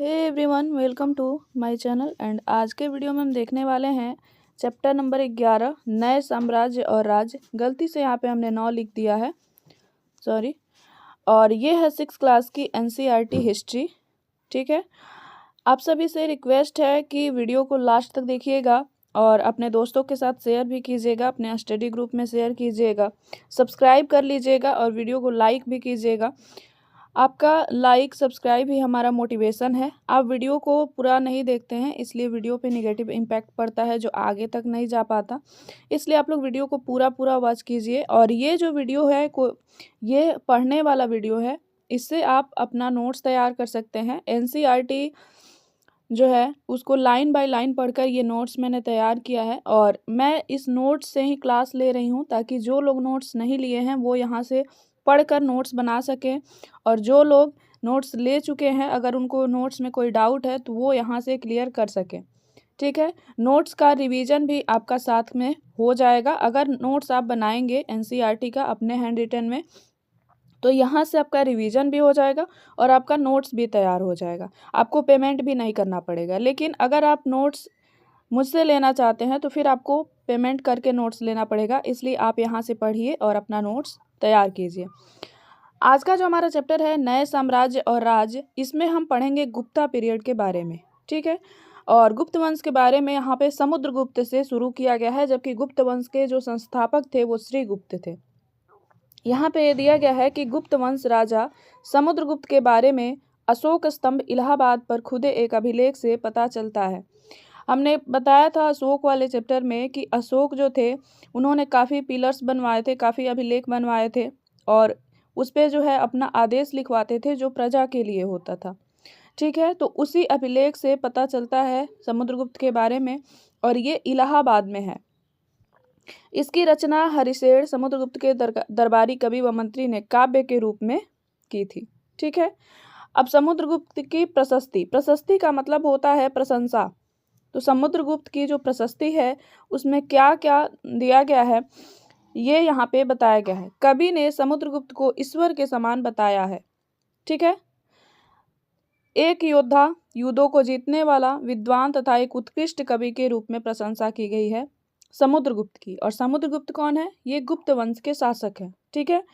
Hey everyone, welcome to my channel. And आज के video में हम देखने वाले हैं चैप्टर नंबर 11 नए साम्राज्य और राज्य। गलती से यहाँ पे हमने 9 लिख दिया है, सॉरी। और ये है 6 क्लास की एनसीईआरटी हिस्ट्री। ठीक है, आप सभी से रिक्वेस्ट है कि वीडियो को लास्ट तक देखिएगा और अपने दोस्तों के साथ शेयर भी कीजिएगा, अपने स्टडी ग्रुप में शेयर कीजिएगा, सब्सक्राइब कर लीजिएगा और वीडियो को लाइक भी कीजिएगा। आपका लाइक सब्सक्राइब ही हमारा मोटिवेशन है। आप वीडियो को पूरा नहीं देखते हैं, इसलिए वीडियो पे नेगेटिव इम्पैक्ट पड़ता है जो आगे तक नहीं जा पाता। इसलिए आप लोग वीडियो को पूरा वॉच कीजिए। और ये जो वीडियो है ये पढ़ने वाला वीडियो है, इससे आप अपना नोट्स तैयार कर सकते हैं। एनसीईआरटी जो है उसको लाइन बाय लाइन पढ़कर ये नोट्स मैंने तैयार किया है और मैं इस नोट्स से ही क्लास ले रही हूँ, ताकि जो लोग नोट्स नहीं लिए हैं वो यहाँ से पढ़कर नोट्स बना सकें। और जो लोग नोट्स ले चुके हैं, अगर उनको नोट्स में कोई डाउट है तो वो यहाँ से क्लियर कर सकें। ठीक है, नोट्स का रिवीजन भी आपका साथ में हो जाएगा। अगर नोट्स आप बनाएंगे एनसीईआरटी का अपने हैंड रिटन में, तो यहाँ से आपका रिवीजन भी हो जाएगा और आपका नोट्स भी तैयार हो जाएगा। आपको पेमेंट भी नहीं करना पड़ेगा। लेकिन अगर आप नोट्स मुझसे लेना चाहते हैं तो फिर आपको पेमेंट करके नोट्स लेना पड़ेगा। इसलिए आप यहाँ से पढ़िए और अपना नोट्स तैयार कीजिए। आज का जो हमारा चैप्टर है नए साम्राज्य और राज्य, इसमें हम पढ़ेंगे गुप्ता पीरियड के बारे में। ठीक है, और गुप्त वंश के बारे में यहाँ पे समुद्रगुप्त से शुरू किया गया है, जबकि गुप्त वंश के जो संस्थापक थे वो श्रीगुप्त थे। यहाँ पे ये दिया गया है कि गुप्त वंश राजा समुद्रगुप्त के बारे में अशोक स्तंभ इलाहाबाद पर खुदे एक अभिलेख से पता चलता है। हमने बताया था अशोक वाले चैप्टर में कि अशोक जो थे उन्होंने काफ़ी पिलर्स बनवाए थे, काफ़ी अभिलेख बनवाए थे और उस पर जो है अपना आदेश लिखवाते थे जो प्रजा के लिए होता था। ठीक है, तो उसी अभिलेख से पता चलता है समुद्रगुप्त के बारे में और ये इलाहाबाद में है। इसकी रचना हरिशेर समुद्रगुप्त के दरबारी कवि व मंत्री ने काव्य के रूप में की थी। ठीक है, अब समुद्रगुप्त की प्रशस्ति का मतलब होता है प्रशंसा। तो समुद्रगुप्त की जो प्रशस्ति है उसमें क्या क्या दिया गया है ये यहाँ पे बताया गया है। कवि ने समुद्रगुप्त को ईश्वर के समान बताया है। ठीक है, एक योद्धा, युद्धों को जीतने वाला, विद्वान तथा एक उत्कृष्ट कवि के रूप में प्रशंसा की गई है समुद्रगुप्त की। और समुद्रगुप्त कौन है? ये गुप्त वंश के शासक हैं। ठीक है,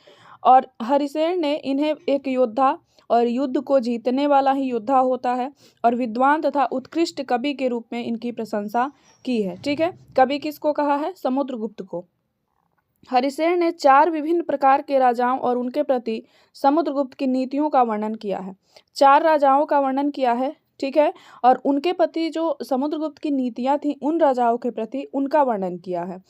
और हरिशेन ने इन्हें एक योद्धा और युद्ध को जीतने वाला ही योद्धा होता है और विद्वान तथा उत्कृष्ट कवि के रूप में इनकी प्रशंसा की है। ठीक है, कवि किसको कहा है? समुद्रगुप्त को। हरिशेन ने 4 विभिन्न प्रकार के राजाओं और उनके प्रति समुद्रगुप्त की नीतियों का वर्णन किया है। 4 राजाओं का वर्णन किया है। ठीक है, और उनके प्रति जो समुद्रगुप्त की नीतियां थी उन राजाओं के प्रति उनका वर्णन किया है।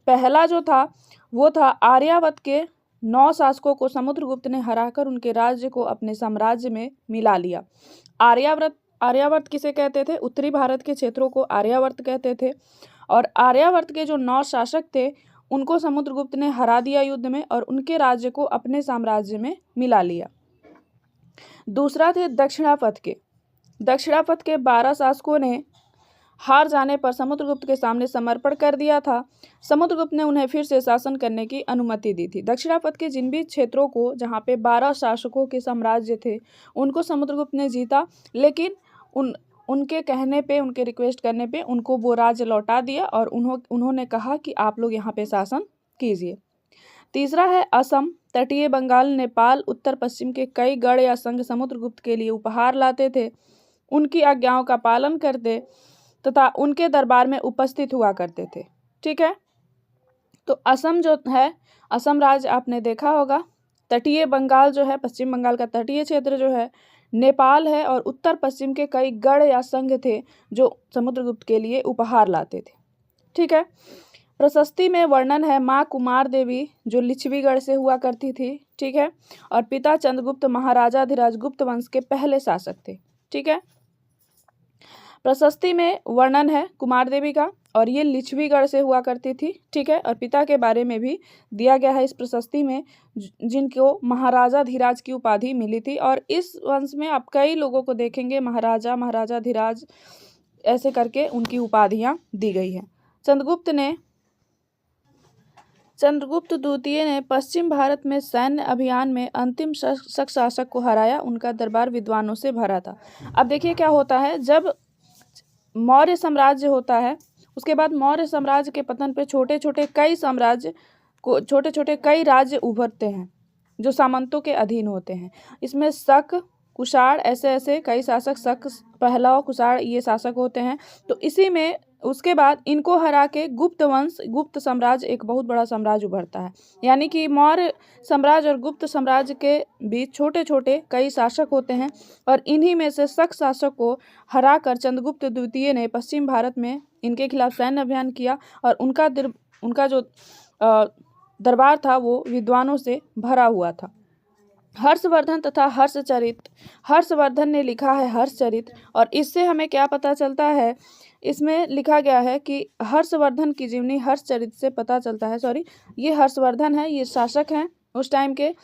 पहला जो था वो था आर्यावर्त के 9 शासकों को समुद्रगुप्त ने हराकर उनके राज्य को अपने साम्राज्य में मिला लिया। आर्यावर्त किसे कहते थे? उत्तरी भारत के क्षेत्रों को आर्यावर्त कहते थे। और आर्यावर्त के जो 9 शासक थे उनको समुद्रगुप्त ने हरा दिया युद्ध में और उनके राज्य को अपने साम्राज्य में मिला लिया। दूसरा थे दक्षिणापथ के 12 शासकों ने हार जाने पर समुद्रगुप्त के सामने समर्पण कर दिया था। समुद्रगुप्त ने उन्हें फिर से शासन करने की अनुमति दी थी। दक्षिणापथ के जिन भी क्षेत्रों को जहाँ पे 12 शासकों के साम्राज्य थे उनको समुद्रगुप्त ने जीता, लेकिन उनके कहने पे, उनके रिक्वेस्ट करने पे उनको वो राज्य लौटा दिया और उन्होंने कहा कि आप लोग यहाँ पे शासन कीजिए। तीसरा है असम। तटीय बंगाल, नेपाल, उत्तर पश्चिम के कई गढ़ या संघ समुद्रगुप्त के लिए उपहार लाते थे, उनकी आज्ञाओं का पालन करते तथा उनके दरबार में उपस्थित हुआ करते थे। ठीक है, तो असम जो है, असम राज्य आपने देखा होगा। तटीय बंगाल जो है, पश्चिम बंगाल का तटीय क्षेत्र जो है, नेपाल है और उत्तर पश्चिम के कई गढ़ या संघ थे जो समुद्रगुप्त के लिए उपहार लाते थे। ठीक है, प्रशस्ति में वर्णन है माँ कुमार देवी जो लिच्छवीगढ़ से हुआ करती थी। ठीक है, और पिता चंद्रगुप्त महाराजाधिराज गुप्त वंश के पहले शासक थे। ठीक है, प्रशस्ति में वर्णन है कुमार देवी का और ये लिच्छवीगढ़ से हुआ करती थी। ठीक है, और पिता के बारे में भी दिया गया है इस प्रशस्ति में, जिनको महाराजाधिराज की उपाधि मिली थी। और इस वंश में आप कई लोगों को देखेंगे महाराजाधिराज ऐसे करके उनकी उपाधियां दी गई है। चंद्रगुप्त द्वितीय ने पश्चिम भारत में सैन्य अभियान में अंतिम शक शासक को हराया। उनका दरबार विद्वानों से भरा था। अब देखिए क्या होता है, जब मौर्य साम्राज्य होता है उसके बाद मौर्य साम्राज्य के पतन पे छोटे छोटे कई राज्य उभरते हैं जो सामंतों के अधीन होते हैं। इसमें शक, कुषाण, ऐसे कई शासक, शक, पहलव, कुषाण ये शासक होते हैं। तो इसी में उसके बाद इनको हरा के गुप्त वंश, गुप्त साम्राज्य एक बहुत बड़ा साम्राज्य उभरता है। यानी कि मौर्य साम्राज्य और गुप्त साम्राज्य के बीच छोटे छोटे कई शासक होते हैं और इन्हीं में से शक शासक को हराकर चंद्रगुप्त द्वितीय ने पश्चिम भारत में इनके खिलाफ सैन्य अभियान किया और उनका जो दरबार था वो विद्वानों से भरा हुआ था। हर्षवर्धन तथा हर्षचरित, हर्षवर्धन ने लिखा है हर्षचरित, और इससे हमें क्या पता चलता है, इसमें लिखा गया है कि हर्षवर्धन की जीवनी हर्षचरित से पता चलता है। ये हर्षवर्धन है, ये शासक हैं उस टाइम के,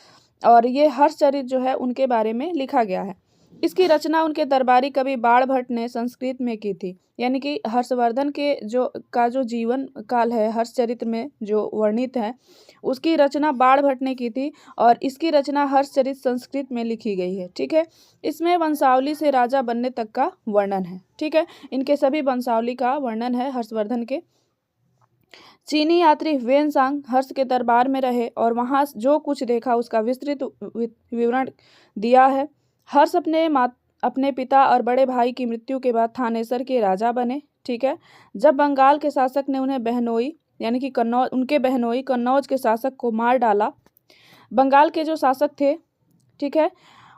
और ये हर्षचरित जो है उनके बारे में लिखा गया है। इसकी रचना उनके दरबारी कवि बाणभट्ट ने संस्कृत में की थी। यानी कि हर्षवर्धन के जो जीवन काल है हर्षचरित में जो वर्णित है उसकी रचना बाणभट्ट ने की थी और इसकी रचना हर्षचरित संस्कृत में लिखी गई है। ठीक है, इसमें वंशावली से राजा बनने तक का वर्णन है। ठीक है, इनके सभी वंशावली का वर्णन है हर्षवर्धन के। चीनी यात्री ह्वेनसांग हर्ष के दरबार में रहे और वहाँ जो कुछ देखा उसका विस्तृत विवरण दिया है। हर्ष अपने पिता और बड़े भाई की मृत्यु के बाद थानेसर के राजा बने। ठीक है, जब बंगाल के शासक ने उन्हें बहनोई यानी कि कन्नौज के शासक को मार डाला। बंगाल के जो शासक थे, ठीक है,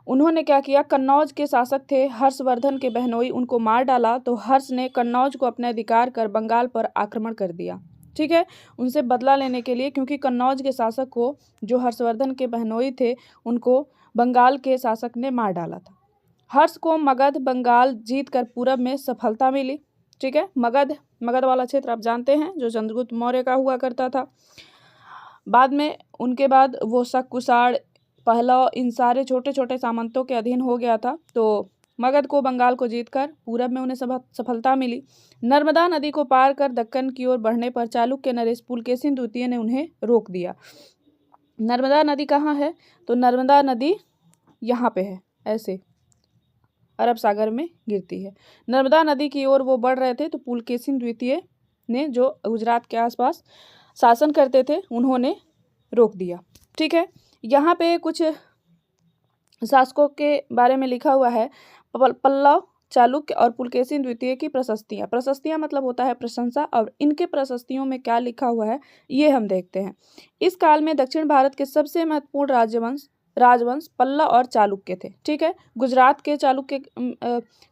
उन्होंने क्या किया, कन्नौज के शासक थे हर्षवर्धन के बहनोई, उनको मार डाला। तो हर्ष ने कन्नौज को अपने अधिकार कर बंगाल पर आक्रमण कर दिया। ठीक है, उनसे बदला लेने के लिए, क्योंकि कन्नौज के शासक को जो हर्षवर्धन के बहनोई थे उनको बंगाल के शासक ने मार डाला था। हर्ष को मगध बंगाल जीतकर पूरब में सफलता मिली। ठीक है, मगध वाला क्षेत्र आप जानते हैं जो चंद्रगुप्त मौर्य का हुआ करता था। बाद में उनके बाद वो शक, कुषाण, पहलव, इन सारे छोटे छोटे सामंतों के अधीन हो गया था। तो मगध को, बंगाल को जीतकर पूरब में उन्हें सफलता मिली। नर्मदा नदी को पार कर दक्कन की ओर बढ़ने पर चालुक्य नरेश पुलकेशिन द्वितीय ने उन्हें रोक दिया। नर्मदा नदी कहाँ है, तो नर्मदा नदी यहाँ पे है, ऐसे अरब सागर में गिरती है। नर्मदा नदी की ओर वो बढ़ रहे थे तो पुलकेशिन द्वितीय ने, जो गुजरात के आसपास शासन करते थे, उन्होंने रोक दिया। ठीक है, यहाँ पे कुछ शासकों के बारे में लिखा हुआ है। पल्लव, चालुक्य और पुलकेशिन द्वितीय की प्रशस्तियाँ मतलब होता है प्रशंसा, और इनके प्रशस्तियों में क्या लिखा हुआ है ये हम देखते हैं। इस काल में दक्षिण भारत के सबसे महत्वपूर्ण राजवंश पल्लव और चालुक्य थे। ठीक है, गुजरात के चालुक्य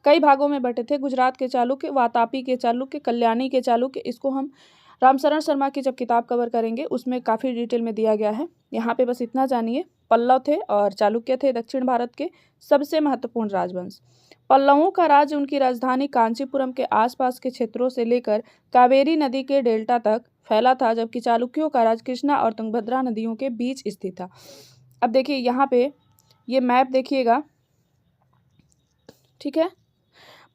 कई भागों में बटे थे। गुजरात के चालुक्य, वातापी के चालुक्य, कल्याणी के चालुक्य, इसको हम रामशरण शर्मा की जब किताब कवर करेंगे उसमें काफ़ी डिटेल में दिया गया है। यहाँ पे बस इतना जानिए, पल्लव थे और चालुक्य थे दक्षिण भारत के सबसे महत्वपूर्ण राजवंश। पल्लवों का राज्य उनकी राजधानी कांचीपुरम के आसपास के क्षेत्रों से लेकर कावेरी नदी के डेल्टा तक फैला था, जबकि चालुक्यों का राज्य कृष्णा और तुंगभद्रा नदियों के बीच स्थित था। अब देखिए यहाँ पे ये मैप देखिएगा। ठीक है,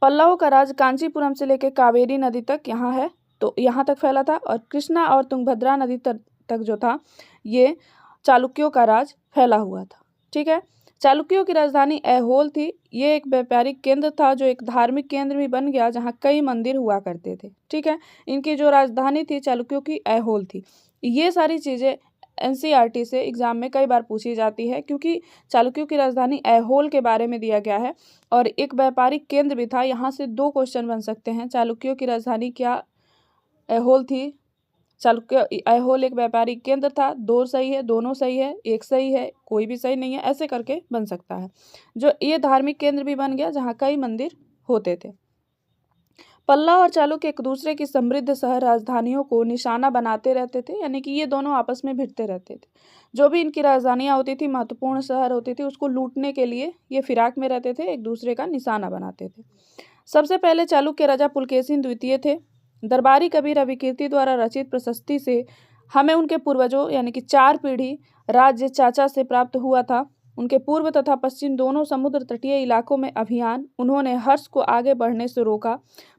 पल्लवों का राज्य कांचीपुरम से लेकर कावेरी नदी तक यहाँ है, तो यहाँ तक फैला था, और कृष्णा और तुंगभद्रा नदी तक जो था ये चालुक्यों का राज फैला हुआ था। ठीक है, चालुक्यों की राजधानी ऐहोल थी। ये एक व्यापारिक केंद्र था जो एक धार्मिक केंद्र भी बन गया, जहाँ कई मंदिर हुआ करते थे। ठीक है, इनकी जो राजधानी थी चालुक्यों की ऐहोल थी। ये सारी चीज़ें NCERT से एग्जाम में कई बार पूछी जाती है, क्योंकि चालुक्यों की राजधानी ऐहोल के बारे में दिया गया है और एक व्यापारिक केंद्र भी था। यहाँ से 2 क्वेश्चन बन सकते हैं। चालुक्यों की राजधानी क्या ऐहोल थी? चालुक्य ऐहोल एक व्यापारिक केंद्र था। 2 सही है, दोनों सही है, 1 सही है, कोई भी सही नहीं है, ऐसे करके बन सकता है। जो ये धार्मिक केंद्र भी बन गया जहाँ कई मंदिर होते थे। पल्लव और चालुक्य एक दूसरे की समृद्ध शहर राजधानियों को निशाना बनाते रहते थे, यानी कि ये दोनों आपस में भिड़ते रहते थे। जो भी इनकी राजधानियाँ होती थी, महत्वपूर्ण शहर होती थी, उसको लूटने के लिए ये फिराक में रहते थे, एक दूसरे का निशाना बनाते थे। सबसे पहले चालुक्य राजा पुलकेशिन द्वितीय थे। दरबारी कवि रविकीर्ति द्वारा रचित प्रशस्ति से हमें उनके पूर्वजों यानी कि 4 पीढ़ी राज्य चाचा से प्राप्त हुआ था। उनके पूर्व तथा पश्चिम दोनों समुद्र तटीय इलाकों में अभियान उन्होंने हर्ष को आगे बढ़ने से रोका।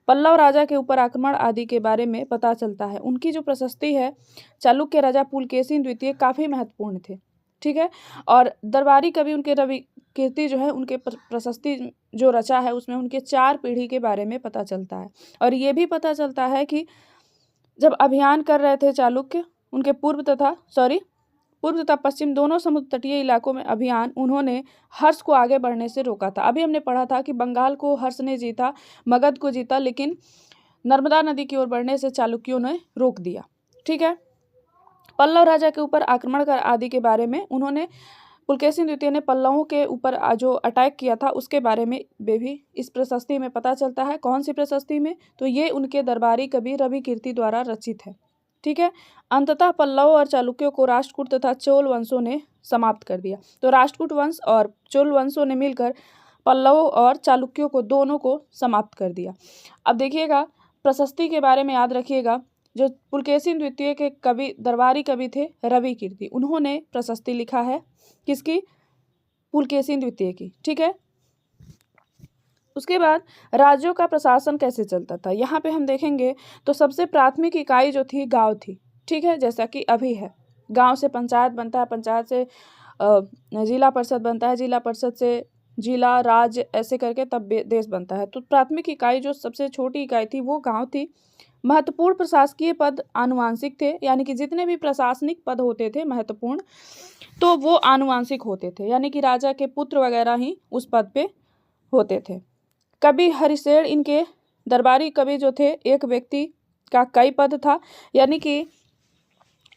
पल्लव राजा के ऊपर आक्रमण आदि के बारे में पता चलता है। उनकी जो प्रशस्ति है चालुक्य राजा पुलकेशिन द्वितीय काफ़ी महत्वपूर्ण थे, ठीक है। और दरबारी कवि उनके रवि कीर्ति जो है उनके प्रशस्ति जो रचा है उसमें उनके 4 पीढ़ी के बारे में पता चलता है। और ये भी पता चलता है कि जब अभियान कर रहे थे चालुक्य, उनके पूर्व तथा पश्चिम दोनों समुद्र तटीय इलाकों में अभियान, उन्होंने हर्ष को आगे बढ़ने से रोका था। अभी हमने पढ़ा था कि बंगाल को हर्ष ने जीता, मगध को जीता, लेकिन नर्मदा नदी की ओर बढ़ने से चालुक्यों ने रोक दिया, ठीक है। पल्लव राजा के ऊपर आक्रमण कर आदि के बारे में उन्होंने, पुलकेशिन द्वितीय ने पल्लवों के ऊपर जो अटैक किया था उसके बारे में भी इस प्रशस्ति में पता चलता है। कौन सी प्रशस्ति में? तो ये उनके दरबारी कवि रवि कीर्ति द्वारा रचित है, ठीक है। अंततः पल्लव और चालुक्यों को राष्ट्रकूट तथा चोल वंशों ने समाप्त कर दिया। तो राष्ट्रकूट वंश और चोल वंशों ने मिलकर पल्लव और चालुक्यों को दोनों को समाप्त कर दिया। अब देखिएगा प्रशस्ति के बारे में याद रखिएगा। जो पुलकेशिन द्वितीय के कवि, दरबारी कवि थे रवि कीर्ति, उन्होंने प्रशस्ति लिखा है किसकी? पुलकेशिन द्वितीय की, ठीक है। उसके बाद राज्यों का प्रशासन कैसे चलता था, यहाँ पे हम देखेंगे तो सबसे प्राथमिक इकाई जो थी गांव थी, ठीक है। जैसा कि अभी है, गांव से पंचायत बनता है, पंचायत से जिला परिषद बनता है, जिला परिषद से जिला, राज्य, ऐसे करके तब देश बनता है। तो प्राथमिक इकाई जो सबसे छोटी इकाई थी वो गांव थी। महत्वपूर्ण प्रशासकीय पद आनुवांशिक थे, यानी कि जितने भी प्रशासनिक पद होते थे महत्वपूर्ण, तो वो आनुवांशिक होते थे, यानी कि राजा के पुत्र वगैरह ही उस पद पे होते थे। कवि हरिशेर इनके दरबारी कवि जो थे, एक व्यक्ति का कई पद था, यानी कि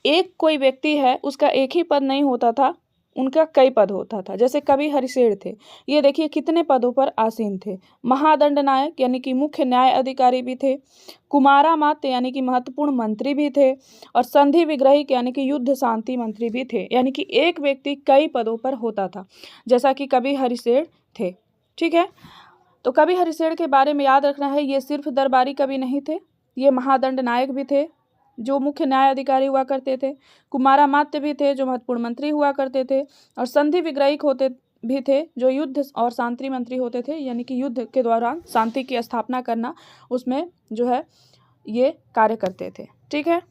एक कोई व्यक्ति है उसका एक ही पद नहीं होता था, उनका कई पद होता था। जैसे कवि हरिशेर थे, ये देखिए कितने पदों पर आसीन थे। महादंड नायक यानी कि मुख्य न्याय अधिकारी भी थे, कुमारा मात्य यानी कि महत्वपूर्ण मंत्री भी थे, और संधि विग्रहिक यानी कि युद्ध शांति मंत्री भी थे। यानी कि एक व्यक्ति कई पदों पर होता था, जैसा कि कवि हरिशेर थे, ठीक है। तो कवि हरिशेर के बारे में याद रखना है, ये सिर्फ दरबारी कवि नहीं थे, ये महादंड नायक भी थे जो मुख्य न्याय अधिकारी हुआ करते थे, कुमारा मात्य भी थे जो महत्वपूर्ण मंत्री हुआ करते थे, और संधि विग्रहिक होते भी थे जो युद्ध और शांति मंत्री होते थे, यानी कि युद्ध के दौरान शांति की स्थापना करना, उसमें जो है ये कार्य करते थे, ठीक है।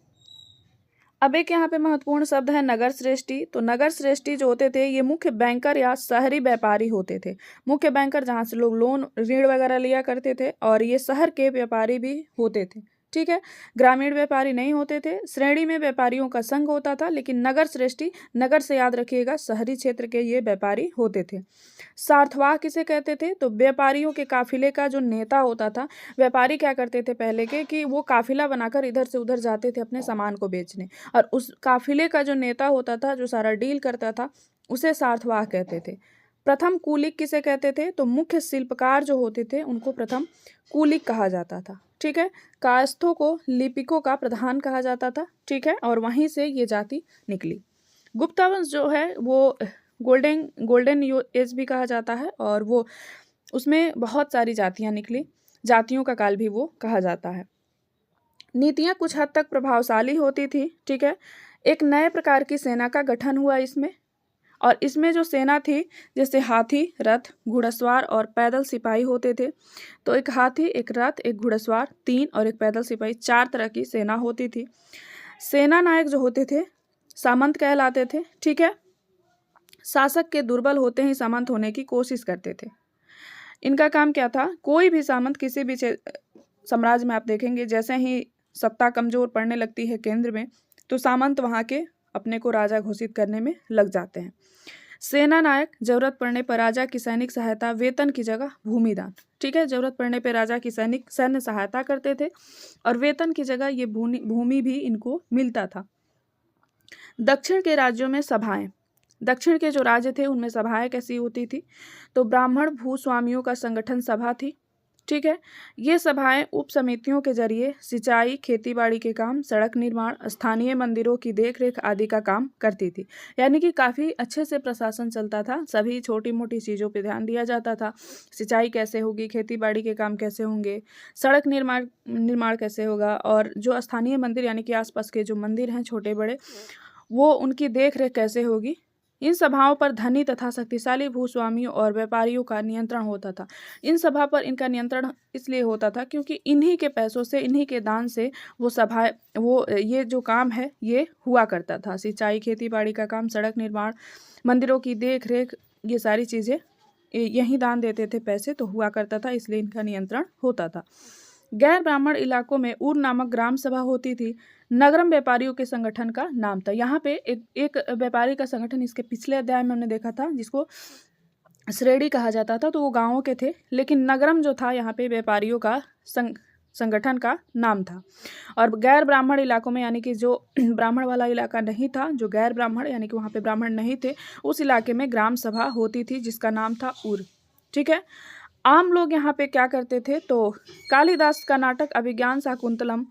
अब एक यहाँ पे महत्वपूर्ण शब्द है नगर श्रेष्ठी। तो नगर श्रेष्ठी जो होते थे ये मुख्य बैंकर या शहरी व्यापारी होते थे। मुख्य बैंकर जहाँ से लोग लोन ऋण वगैरह लिया करते थे, और ये शहर के व्यापारी भी होते थे, ठीक है। ग्रामीण व्यापारी नहीं होते थे। श्रेणी में व्यापारियों का संघ होता था, लेकिन नगर श्रेष्ठी, नगर से याद रखिएगा शहरी क्षेत्र के ये व्यापारी होते थे। सार्थवाह किसे कहते थे? तो व्यापारियों के काफिले का जो नेता होता था। व्यापारी क्या करते थे पहले के कि वो काफिला बनाकर इधर से उधर जाते थे अपने सामान को बेचने, और उस काफिले का जो नेता होता था, जो सारा डील करता था, उसे सार्थवाह कहते थे। प्रथम कूलिक किसे कहते थे? तो मुख्य शिल्पकार जो होते थे उनको प्रथम कूलिक कहा जाता था, ठीक है। कायस्थों को लिपिकों का प्रधान कहा जाता था, ठीक है, और वहीं से ये जाति निकली। गुप्ता वंश जो है वो गोल्डन एज भी कहा जाता है, और वो उसमें बहुत सारी जातियां निकली, जातियों का काल भी वो कहा जाता है। नीतियां कुछ हद तक प्रभावशाली होती थी, ठीक है। एक नए प्रकार की सेना का गठन हुआ इसमें, और इसमें जो सेना थी जैसे हाथी, रथ, घुड़सवार और पैदल सिपाही होते थे। तो एक हाथी, एक रथ, एक घुड़सवार 3 और एक पैदल सिपाही 4 तरह की सेना होती थी। सेना नायक जो होते थे सामंत कहलाते थे, ठीक है। शासक के दुर्बल होते ही सामंत होने की कोशिश करते थे। इनका काम क्या था? कोई भी सामंत किसी भी साम्राज्य में आप देखेंगे जैसे ही सत्ता कमजोर पड़ने लगती है केंद्र में, तो सामंत वहां के अपने को राजा घोषित करने में लग जाते हैं। सेना नायक जरूरत पड़ने पर राजा की सैनिक सहायता, वेतन की जगह भूमिदान, ठीक है। जरूरत पड़ने पर राजा की सैन्य सहायता करते थे, और वेतन की जगह ये भूमि भी इनको मिलता था। दक्षिण के राज्यों में सभाएं, दक्षिण के जो राज्य थे उनमें सभाएं कैसी होती थी? तो ब्राह्मण भूस्वामियों का संगठन सभा थी, ठीक है। ये सभाएं उप समितियों के जरिए सिंचाई, खेतीबाड़ी के काम, सड़क निर्माण, स्थानीय मंदिरों की देखरेख आदि का काम करती थी। यानी कि काफ़ी अच्छे से प्रशासन चलता था, सभी छोटी मोटी चीज़ों पे ध्यान दिया जाता था। सिंचाई कैसे होगी, खेतीबाड़ी के काम कैसे होंगे, सड़क निर्माण कैसे होगा, और जो स्थानीय मंदिर यानी कि आसपास के जो मंदिर हैं छोटे बड़े, वो उनकी देख रेख कैसे होगी, इन सभाओं पर धनी तथा शक्तिशाली भूस्वामियों और व्यापारियों का नियंत्रण होता था। इन सभा पर इनका नियंत्रण इसलिए होता था क्योंकि इन्हीं के पैसों से, इन्हीं के दान से ये जो काम है ये हुआ करता था। सिंचाई, खेती बाड़ी का काम, सड़क निर्माण, मंदिरों की देख रेख, ये सारी चीज़ें यही दान देते थे, पैसे तो हुआ करता था, इसलिए इनका नियंत्रण होता था। गैर ब्राह्मण इलाकों में ऊर नामक ग्राम सभा होती थी। नगरम व्यापारियों के संगठन का नाम था। यहाँ पे एक व्यापारी का संगठन इसके पिछले अध्याय में हमने देखा था, जिसको श्रेणी कहा जाता था, तो वो गांवों के थे, लेकिन नगरम जो था यहाँ पे व्यापारियों का संगठन का नाम था। और गैर ब्राह्मण इलाकों में, यानी कि जो ब्राह्मण वाला इलाका नहीं था, जो गैर ब्राह्मण यानी कि वहाँ पे ब्राह्मण नहीं थे, उस इलाके में ग्राम सभा होती थी जिसका नाम था ऊर। ठीक है। आम लोग यहाँ पे क्या करते थे, तो कालिदास का नाटक अभिज्ञान शाकुंतलम,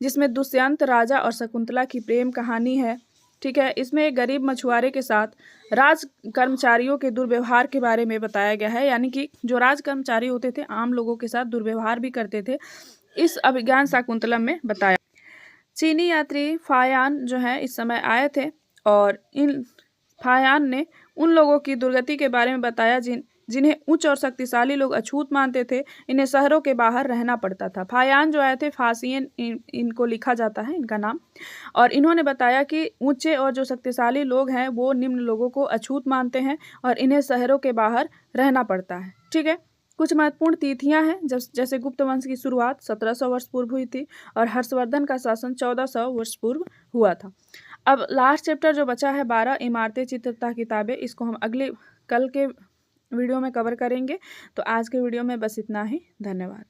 जिसमें दुष्यंत राजा और शकुंतला की प्रेम कहानी है। ठीक है। इसमें एक गरीब मछुआरे के साथ राज कर्मचारियों के दुर्व्यवहार के बारे में बताया गया है, यानी कि जो राज कर्मचारी होते थे आम लोगों के साथ दुर्व्यवहार भी करते थे, इस अभिज्ञान शाकुंतलम में बताया। चीनी यात्री फायान जो है इस समय आए थे, और इन फायान ने उन लोगों की दुर्गति के बारे में बताया जिन्हें उच्च और शक्तिशाली लोग अछूत मानते थे। इन्हें शहरों के बाहर रहना पड़ता था। फायान जो आए थे, फासियन इनको लिखा जाता है इनका नाम, और इन्होंने बताया कि ऊंचे और जो शक्तिशाली लोग हैं वो निम्न लोगों को अछूत मानते हैं और इन्हें शहरों के बाहर रहना पड़ता है। ठीक है। कुछ महत्वपूर्ण तिथियां हैं, जैसे गुप्त वंश की शुरुआत 1700 वर्ष पूर्व हुई थी और हर्षवर्धन का शासन 1400 वर्ष पूर्व हुआ था। अब लास्ट चैप्टर जो बचा है 12 इमारतें, चित्रता, किताबें, इसको हम कल के वीडियो में कवर करेंगे। तो आज के वीडियो में बस इतना ही। धन्यवाद।